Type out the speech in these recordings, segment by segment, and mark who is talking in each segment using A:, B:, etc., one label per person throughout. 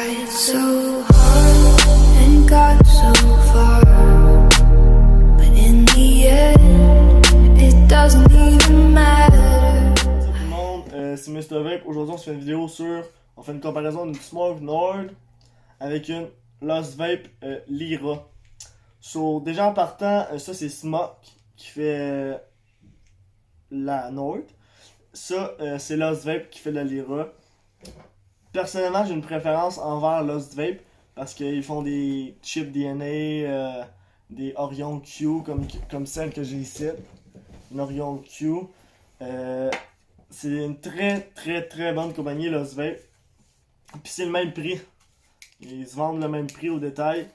A: Tried so hard and got so far, but in the end, it doesn't even matter.
B: Salut tout le monde, c'est Mr. Vape. Aujourd'hui, on se fait une vidéo sur. On fait une comparaison d'une Smoke Nord avec une Lost Vape Lyra. So, déjà en partant, ça c'est Smoke qui fait la Nord. Ça, c'est Lost Vape qui fait la Lyra. Personnellement, j'ai une préférence envers Lost Vape parce qu'ils font des chips DNA, des Orion Q comme celle que j'ai ici. Une Orion Q. C'est une très bonne compagnie, Lost Vape. Puis c'est le même prix. Ils se vendent le même prix au détail.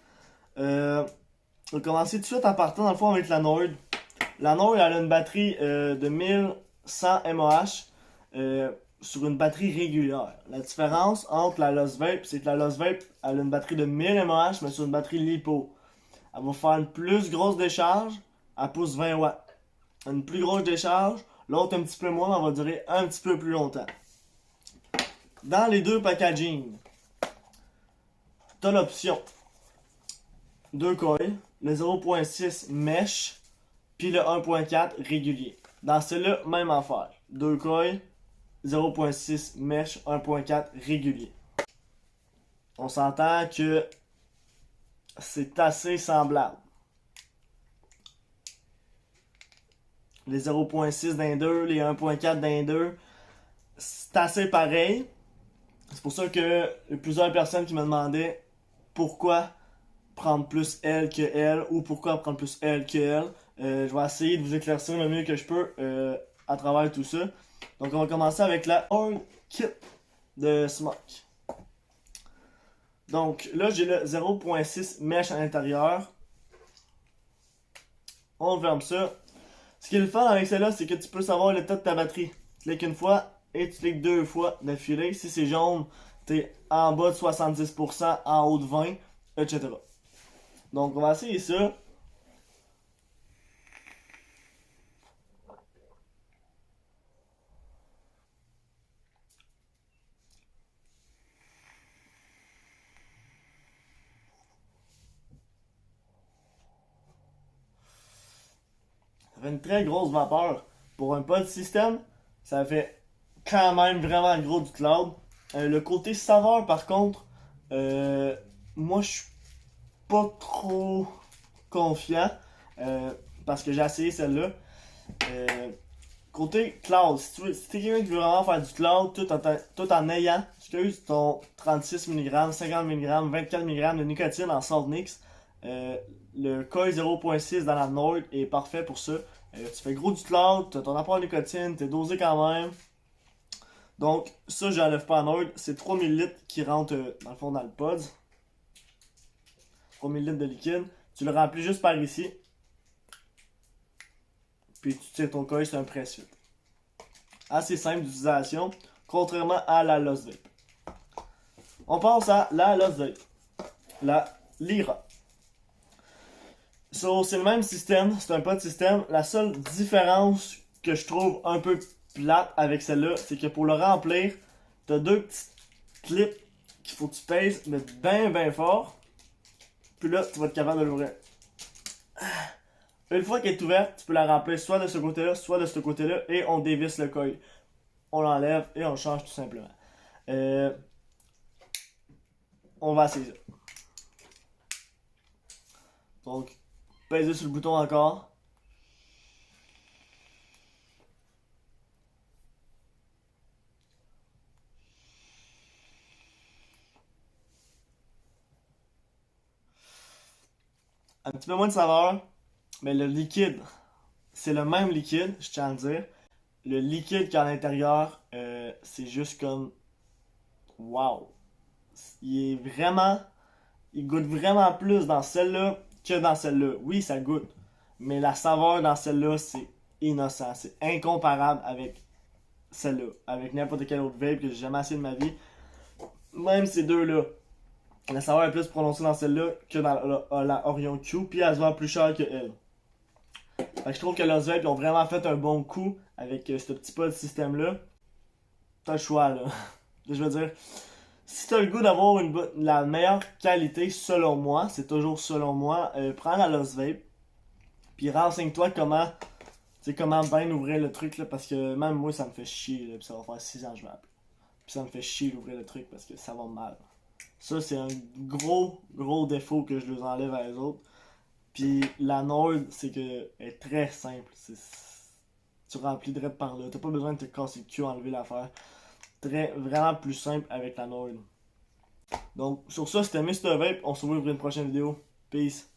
B: On va commencer tout de suite en partant dans le fond avec la Nord. La Nord, elle a une batterie de 1100 mAh sur une batterie régulière. La différence entre la Lost Vape, c'est que la Lost Vape elle a une batterie de 1000 mAh mais sur une batterie LiPo. Elle va faire une plus grosse décharge, elle pousse 20 watts. Une plus grosse décharge, l'autre un petit peu moins, mais elle va durer un petit peu plus longtemps. Dans les deux packaging, tu as l'option 2 coils, le 0.6 mesh, puis le 1.4 régulier. Dans celui-là, même affaire. 2 coils, 0.6 mesh, 1.4 régulier. On s'entend que c'est assez semblable. Les 0.6 d'un 2, les 1.4 d'un 2, c'est assez pareil. C'est pour ça que plusieurs personnes qui me demandaient pourquoi prendre plus L que L ou pourquoi prendre plus L que L. Je vais essayer de vous éclaircir le mieux que je peux à travers tout ça. Donc on va commencer avec la All Kit de Smoke. Donc là j'ai le 0.6 mesh à l'intérieur. On ferme ça. Ce qui est le fun avec celle-là, c'est que tu peux savoir l'état de ta batterie. Tu cliques une fois et tu cliques deux fois d'affilée. Si c'est jaune, tu es en bas de 70%, en haut de 20%, etc. Donc on va essayer ça. Ça fait une très grosse vapeur. Pour un pod système, ça fait quand même vraiment gros du cloud. Le côté saveur, par contre, moi je suis pas trop confiant parce que j'ai essayé celle-là. Côté cloud, si t'es quelqu'un qui veut vraiment faire du cloud tout en ayant, ton 36 mg, 50 mg, 24 mg de nicotine en salt mix, le coil 0.6 dans la Nord est parfait pour ça. Tu fais gros du cloud, tu as ton apport de nicotine, tu es dosé quand même. Donc, ça, je n'enlève pas en Nord. C'est 3000 litres qui rentrent dans le fond dans le pod. 3000 litres de liquide. Tu le remplis juste par ici. Puis tu tires ton coil, c'est un press-fit. Assez simple d'utilisation, contrairement à la Lost Vape. On passe à la Lost Vape. La Lyra. So, c'est le même système, c'est un pod système. La seule différence que je trouve un peu plate avec celle-là, c'est que pour le remplir, tu as deux petits clips qu'il faut que tu pèses, mais bien fort. Puis là, tu vas être capable de l'ouvrir. Une fois qu'elle est ouverte, tu peux la remplir soit de ce côté-là, soit de ce côté-là, et on dévisse le coil. On l'enlève et on le change tout simplement. On va essayer ça. Donc, pèsez sur le bouton encore. Un petit peu moins de saveur, mais le liquide, c'est le même liquide, je tiens à le dire. Le liquide qu'il y a à l'intérieur, c'est juste comme wow. Il goûte vraiment plus dans celle-là que dans celle-là. Oui, ça goûte, mais la saveur dans celle-là, c'est innocent, c'est incomparable avec celle-là, avec n'importe quelle autre vape que j'ai jamais essayé de ma vie. Même ces deux-là, la saveur est plus prononcée dans celle-là que dans la Orion Q, puis elle se vend plus cher que elle. Fait que je trouve que Lost Vape, ils ont vraiment fait un bon coup avec ce petit pod système-là. T'as le choix, là. Je veux dire, Si t'as le goût d'avoir la meilleure qualité, selon moi, c'est toujours selon moi, prends la Lost Vape. Puis renseigne-toi comment bien ouvrir le truc là, parce que même moi ça me fait chier là, puis ça va faire 6 ans que je vape. Puis ça me fait chier d'ouvrir le truc parce que ça va mal. Ça c'est un gros défaut que je les enlève à les autres. Puis la Nord, c'est que elle est très simple. Tu remplis direct par là. T'as pas besoin de te casser le cul à enlever l'affaire. Vraiment plus simple avec la Nord. Donc sur ça c'était Mr. Vape. On se revoit pour une prochaine vidéo. Peace.